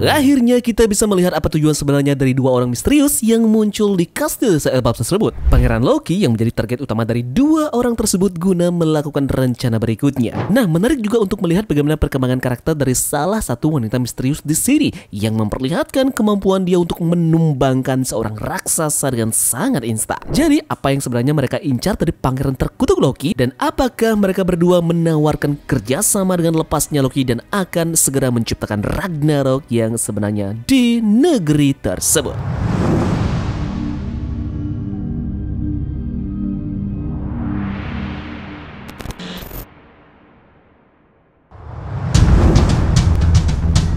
Akhirnya kita bisa melihat apa tujuan sebenarnya dari dua orang misterius yang muncul di kastil Elbaf tersebut. Pangeran Loki yang menjadi target utama dari dua orang tersebut guna melakukan rencana berikutnya. Nah, menarik juga untuk melihat bagaimana perkembangan karakter dari salah satu wanita misterius di sini yang memperlihatkan kemampuan dia untuk menumbangkan seorang raksasa dengan sangat instan. Jadi, apa yang sebenarnya mereka incar dari pangeran terkutuk Loki, dan apakah mereka berdua menawarkan kerjasama dengan lepasnya Loki dan akan segera menciptakan Ragnarok yang sebenarnya di negeri tersebut.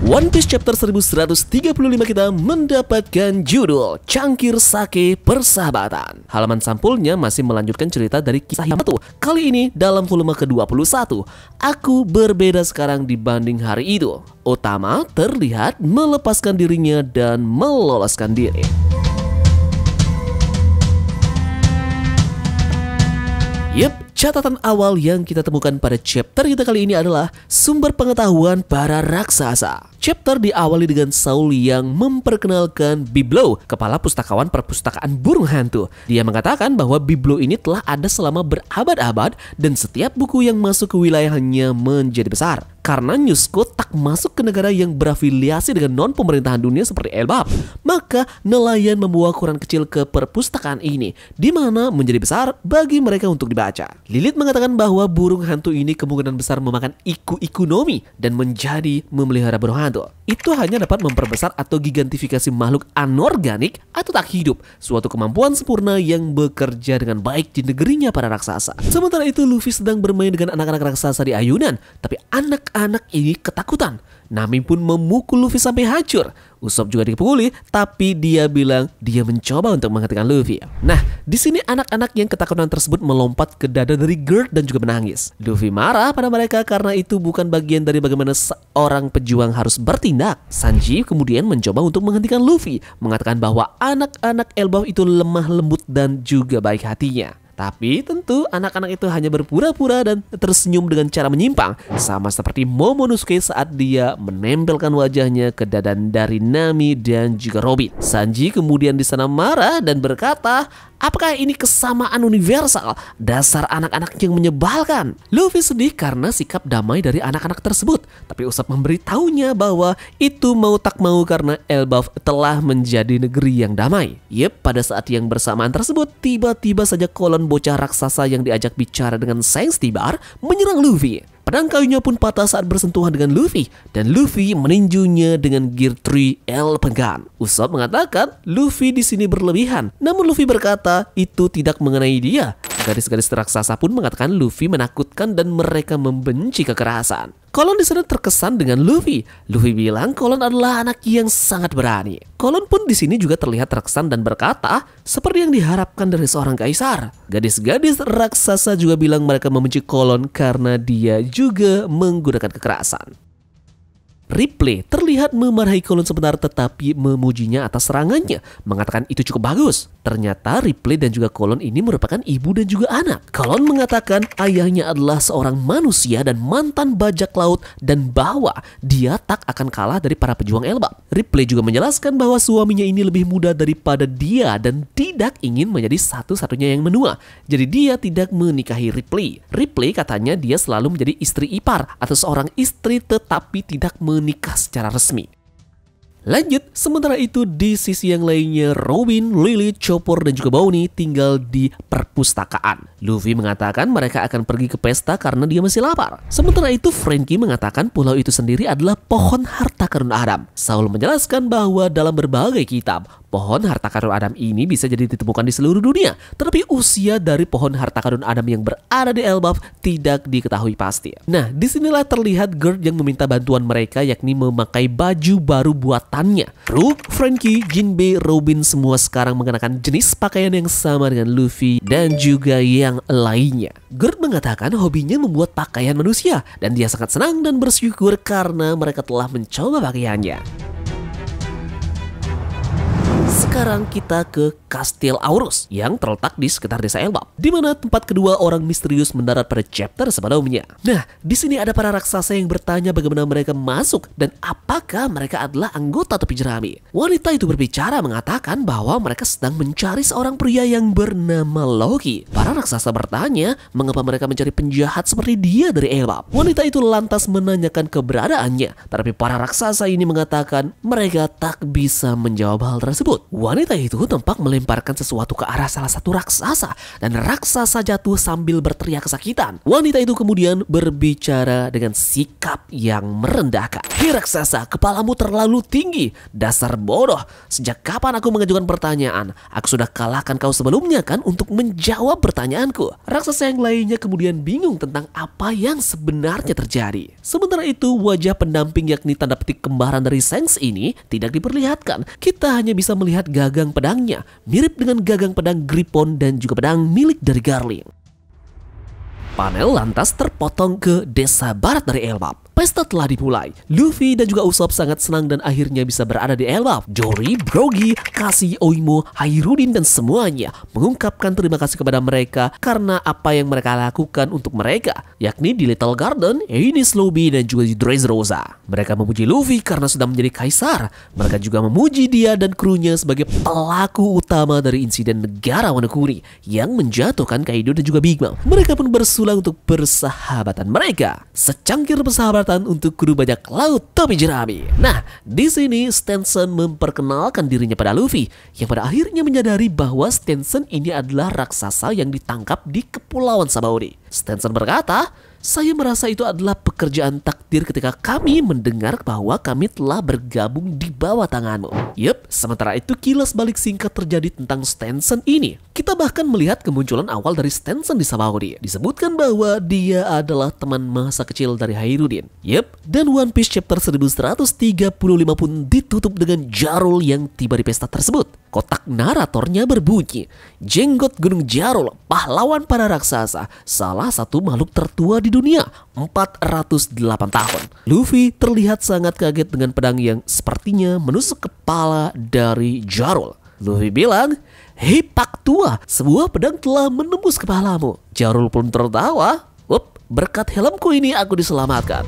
One Piece chapter 1135 kita mendapatkan judul Cangkir Sake Persahabatan. Halaman sampulnya masih melanjutkan cerita dari kisah Yamato. Kali ini dalam volume ke-21. Aku berbeda sekarang dibanding hari itu. Otama terlihat melepaskan dirinya dan meloloskan diri. Yep. Catatan awal yang kita temukan pada chapter kita kali ini adalah sumber pengetahuan para raksasa. Chapter diawali dengan Saul yang memperkenalkan Biblo, kepala pustakawan perpustakaan burung hantu. Dia mengatakan bahwa Biblo ini telah ada selama berabad-abad dan setiap buku yang masuk ke wilayahnya menjadi besar. Karena Newsco tak masuk ke negara yang berafiliasi dengan non-pemerintahan dunia seperti Elbaf, maka nelayan membawa koran kecil ke perpustakaan ini, di mana menjadi besar bagi mereka untuk dibaca. Lilith mengatakan bahwa burung hantu ini kemungkinan besar memakan iku-ikunomi dan menjadi memelihara burung hantu. Itu hanya dapat memperbesar atau gigantifikasi makhluk anorganik atau tak hidup, suatu kemampuan sempurna yang bekerja dengan baik di negerinya para raksasa. Sementara itu Luffy sedang bermain dengan anak-anak raksasa di ayunan, tapi anak ini ketakutan. Nami pun memukul Luffy sampai hancur. Usopp juga dipukuli, tapi dia bilang dia mencoba untuk menghentikan Luffy. Nah, di sini anak-anak yang ketakutan tersebut melompat ke dada dari Gerd dan juga menangis. Luffy marah pada mereka karena itu bukan bagian dari bagaimana seorang pejuang harus bertindak. Sanji kemudian mencoba untuk menghentikan Luffy, mengatakan bahwa anak-anak Elbaf itu lemah lembut dan juga baik hatinya. Tapi tentu anak-anak itu hanya berpura-pura dan tersenyum dengan cara menyimpang, sama seperti Momonosuke saat dia menempelkan wajahnya ke dada dari Nami dan juga Robin. Sanji kemudian di sana marah dan berkata, apakah ini kesamaan universal? Dasar anak-anak yang menyebalkan. Luffy sedih karena sikap damai dari anak-anak tersebut, tapi Usopp memberitahunya bahwa itu mau tak mau karena Elbaf telah menjadi negeri yang damai. Yep, pada saat yang bersamaan tersebut, tiba-tiba saja kolon bocah raksasa yang diajak bicara dengan Sainz Tibar menyerang Luffy. Pedang kayunya pun patah saat bersentuhan dengan Luffy, dan Luffy meninjunya dengan Gear 3 Elephant Gun. Usopp mengatakan Luffy di sini berlebihan, namun Luffy berkata itu tidak mengenai dia. Gadis-gadis raksasa pun mengatakan Luffy menakutkan dan mereka membenci kekerasan. Kolon di sana terkesan dengan Luffy. Luffy bilang Kolon adalah anak yang sangat berani. Kolon pun di sini juga terlihat terkesan dan berkata seperti yang diharapkan dari seorang kaisar. Gadis-gadis raksasa juga bilang mereka membenci Kolon karena dia juga menggunakan kekerasan. Ripley terlihat memarahi Kolon sebentar tetapi memujinya atas serangannya, mengatakan itu cukup bagus. Ternyata Ripley dan juga Kolon ini merupakan ibu dan juga anak. Kolon mengatakan ayahnya adalah seorang manusia dan mantan bajak laut dan bahwa dia tak akan kalah dari para pejuang Elbaf. Ripley juga menjelaskan bahwa suaminya ini lebih muda daripada dia dan tidak ingin menjadi satu-satunya yang menua. Jadi dia tidak menikahi Ripley. Ripley katanya dia selalu menjadi istri ipar atau seorang istri tetapi tidak menikah secara resmi. Lanjut, sementara itu di sisi yang lainnya Robin, Lily, Chopper dan juga Bonnie tinggal di perpustakaan. Luffy mengatakan mereka akan pergi ke pesta karena dia masih lapar. Sementara itu Franky mengatakan pulau itu sendiri adalah pohon harta karun Adam. Saul menjelaskan bahwa dalam berbagai kitab, pohon harta karun Adam ini bisa jadi ditemukan di seluruh dunia. Tetapi usia dari pohon harta karun Adam yang berada di Elbaf tidak diketahui pasti. Nah, disinilah terlihat Gerd yang meminta bantuan mereka yakni memakai baju baru buatannya. Brook, Franky, Jinbei, Robin semua sekarang mengenakan jenis pakaian yang sama dengan Luffy dan juga yang lainnya. Gerd mengatakan hobinya membuat pakaian manusia dan dia sangat senang dan bersyukur karena mereka telah mencoba pakaiannya. Sekarang kita ke Kastil Aurus yang terletak di sekitar desa Elbap, di mana tempat kedua orang misterius mendarat pada chapter sebelumnya. Nah, di sini ada para raksasa yang bertanya bagaimana mereka masuk dan apakah mereka adalah anggota topi jerami. Wanita itu berbicara mengatakan bahwa mereka sedang mencari seorang pria yang bernama Loki. Para raksasa bertanya mengapa mereka mencari penjahat seperti dia dari Elbap. Wanita itu lantas menanyakan keberadaannya, tapi para raksasa ini mengatakan mereka tak bisa menjawab hal tersebut. Wanita itu tampak melemparkan sesuatu ke arah salah satu raksasa dan raksasa jatuh sambil berteriak kesakitan. Wanita itu kemudian berbicara dengan sikap yang merendahkan. "Hei raksasa, kepalamu terlalu tinggi. Dasar bodoh. Sejak kapan aku mengajukan pertanyaan? Aku sudah kalahkan kau sebelumnya kan untuk menjawab pertanyaanku." Raksasa yang lainnya kemudian bingung tentang apa yang sebenarnya terjadi. Sementara itu wajah pendamping yakni tanda petik kembaran dari Shanks ini tidak diperlihatkan. Kita hanya bisa melihat gagang pedangnya, mirip dengan gagang pedang Griffon dan juga pedang milik dari Garling. Panel lantas terpotong ke desa barat dari Elbap. Pesta telah dimulai. Luffy dan juga Usopp sangat senang dan akhirnya bisa berada di Elbap. Jory, Brogy, Cassie, Oimo, Hairudin dan semuanya mengungkapkan terima kasih kepada mereka karena apa yang mereka lakukan untuk mereka, yakni di Little Garden, Enies Lobby dan juga di Dressrosa. Mereka memuji Luffy karena sudah menjadi kaisar. Mereka juga memuji dia dan krunya sebagai pelaku utama dari insiden negara Wano Kuni yang menjatuhkan Kaido dan juga Big Mom. Mereka pun bersulang untuk persahabatan mereka. Secangkir persahabatan untuk kru bajak laut topi jerami. Nah, di sini Stenson memperkenalkan dirinya pada Luffy, yang pada akhirnya menyadari bahwa Stenson ini adalah raksasa yang ditangkap di Kepulauan Sabaody. Stenson berkata, "Saya merasa itu adalah pekerjaan takdir ketika kami mendengar bahwa kami telah bergabung di bawah tanganmu." Yup, sementara itu kilas balik singkat terjadi tentang Stenson ini. Kita bahkan melihat kemunculan awal dari Stenson di Sabaody. Disebutkan bahwa dia adalah teman masa kecil dari Hairudin. Yup, dan One Piece chapter 1135 pun ditutup dengan Jarul yang tiba di pesta tersebut. Kotak naratornya berbunyi, "Jenggot Gunung Jarul, pahlawan para raksasa, salah satu makhluk tertua di dunia, 408 tahun. Luffy terlihat sangat kaget dengan pedang yang sepertinya menusuk kepala dari Jarul. Luffy bilang, "Hei Pak Tua, sebuah pedang telah menembus kepalamu." Jarul pun tertawa, "Up, berkat helmku ini aku diselamatkan."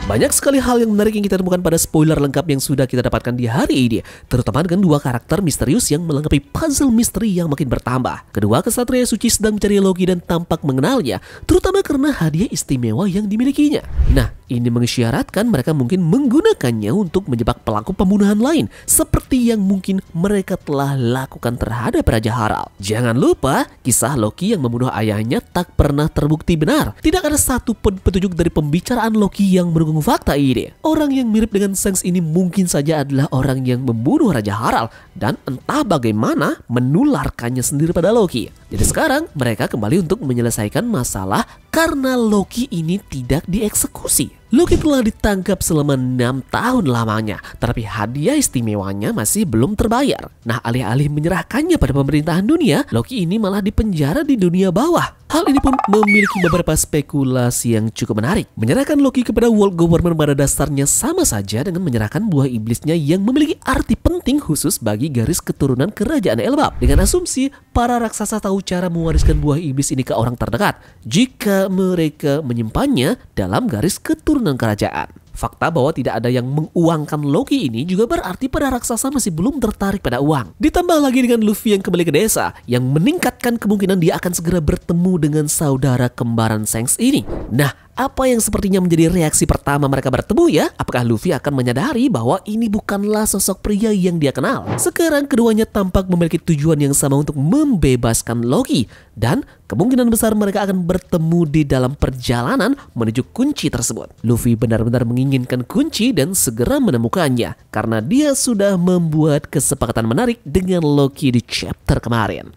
Banyak sekali hal yang menarik yang kita temukan pada spoiler lengkap yang sudah kita dapatkan di hari ini, terutama dengan dua karakter misterius yang melengkapi puzzle misteri yang makin bertambah. Kedua kesatria suci sedang mencari Loki dan tampak mengenalnya, terutama karena hadiah istimewa yang dimilikinya. Nah, ini mengisyaratkan mereka mungkin menggunakannya untuk menjebak pelaku pembunuhan lain, seperti yang mungkin mereka telah lakukan terhadap Raja Harald. Jangan lupa, kisah Loki yang membunuh ayahnya tak pernah terbukti benar. Tidak ada satu pun petunjuk dari pembicaraan Loki yang mendukung fakta ini. Orang yang mirip dengan Shanks ini mungkin saja adalah orang yang membunuh Raja Harald dan entah bagaimana menularkannya sendiri pada Loki. Jadi sekarang mereka kembali untuk menyelesaikan masalah karena Loki ini tidak dieksekusi. Loki telah ditangkap selama 6 tahun lamanya, tetapi hadiah istimewanya masih belum terbayar. Nah, alih-alih menyerahkannya pada pemerintahan dunia, Loki ini malah dipenjara di dunia bawah. Hal ini pun memiliki beberapa spekulasi yang cukup menarik. Menyerahkan Loki kepada world government pada dasarnya sama saja dengan menyerahkan buah iblisnya yang memiliki arti penting khusus bagi garis keturunan kerajaan Elbap. Dengan asumsi, para raksasa tahu cara mewariskan buah iblis ini ke orang terdekat jika mereka menyimpannya dalam garis keturunan kerajaan. Fakta bahwa tidak ada yang menguangkan Loki ini juga berarti para raksasa masih belum tertarik pada uang. Ditambah lagi dengan Luffy yang kembali ke desa, yang meningkatkan kemungkinan dia akan segera bertemu dengan saudara kembaran Shanks ini. Nah, apa yang sepertinya menjadi reaksi pertama mereka bertemu ya? Apakah Luffy akan menyadari bahwa ini bukanlah sosok pria yang dia kenal? Sekarang keduanya tampak memiliki tujuan yang sama untuk membebaskan Loki. Dan kemungkinan besar mereka akan bertemu di dalam perjalanan menuju kunci tersebut. Luffy benar-benar menginginkan kunci dan segera menemukannya karena dia sudah membuat kesepakatan menarik dengan Loki di chapter kemarin.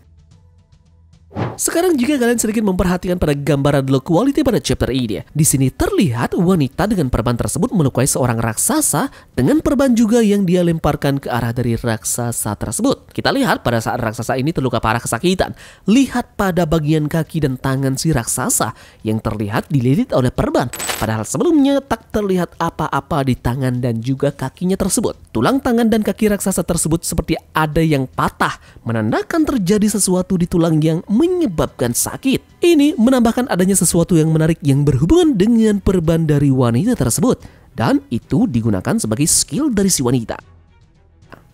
Sekarang jika kalian sedikit memperhatikan pada gambaran low quality pada chapter ini, di sini terlihat wanita dengan perban tersebut melukai seorang raksasa dengan perban juga yang dia lemparkan ke arah dari raksasa tersebut. Kita lihat pada saat raksasa ini terluka parah kesakitan. Lihat pada bagian kaki dan tangan si raksasa yang terlihat dililit oleh perban. Padahal sebelumnya tak terlihat apa-apa di tangan dan juga kakinya tersebut. Tulang tangan dan kaki raksasa tersebut seperti ada yang patah, menandakan terjadi sesuatu di tulang yang menyebabkan sakit. Ini menambahkan adanya sesuatu yang menarik yang berhubungan dengan perban dari wanita tersebut. Dan itu digunakan sebagai skill dari si wanita.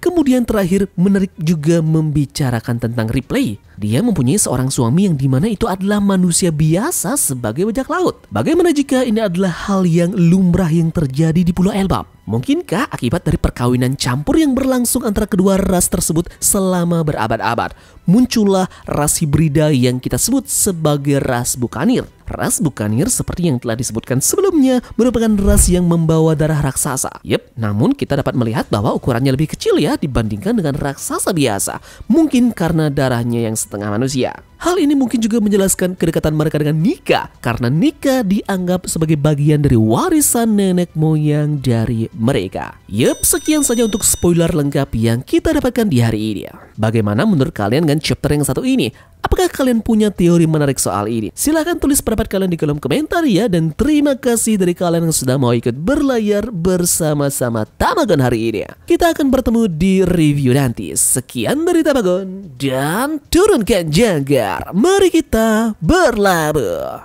Kemudian terakhir menarik juga membicarakan tentang Ripley. Dia mempunyai seorang suami yang dimana itu adalah manusia biasa sebagai bajak laut. Bagaimana jika ini adalah hal yang lumrah yang terjadi di Pulau Elbap? Mungkinkah akibat dari perkawinan campur yang berlangsung antara kedua ras tersebut selama berabad-abad, muncullah ras hibrida yang kita sebut sebagai ras Bukanir. Ras Bukanir seperti yang telah disebutkan sebelumnya merupakan ras yang membawa darah raksasa. Namun kita dapat melihat bahwa ukurannya lebih kecil ya dibandingkan dengan raksasa biasa. Mungkin karena darahnya yang setengah manusia. Hal ini mungkin juga menjelaskan kedekatan mereka dengan Nika, karena Nika dianggap sebagai bagian dari warisan nenek moyang dari mereka. Sekian saja untuk spoiler lengkap yang kita dapatkan di hari ini. Bagaimana menurut kalian dengan chapter yang satu ini? Apakah kalian punya teori menarik soal ini? Silahkan tulis pendapat kalian di kolom komentar ya. Dan terima kasih dari kalian yang sudah mau ikut berlayar bersama-sama Tamagon hari ini. Kita akan bertemu di review nanti. Sekian dari Tamagon dan turunkan jangkar. Mari kita berlabuh.